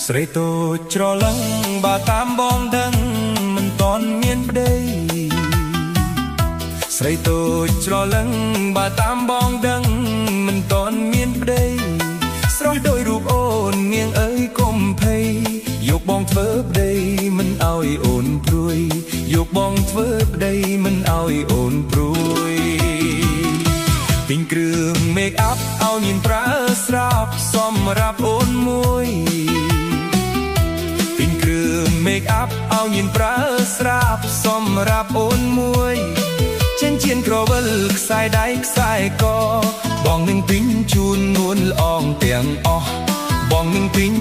ស្រីតូចច្រឡឹងបើតាមបងដឹងមិនតន់មានប្តីស្រីតូចច្រឡឹងបើតាមបងដឹងមិនតន់មានប្តីស្រស់ដោយរូបអូននាងអើយកុំភ័យយកបងធ្វើប្តីមិនឲ្យអូនព្រួយយកបងធ្វើប្តីមិនឲ្យអូនព្រួយទិញគ្រឿង make up ឲ្យញៀនប្រើស្រាប់សម្រាប់អូនមួយទិញគ្រឿង make up ឲ្យញៀនប្រើស្រាប់សម្រាប់អូនមួយចិញ្ចៀនក្រវិលខ្សែដៃខ្សែកបងនឹងទិញជូននួនល្អងទាំងអស់បងនឹងទិញ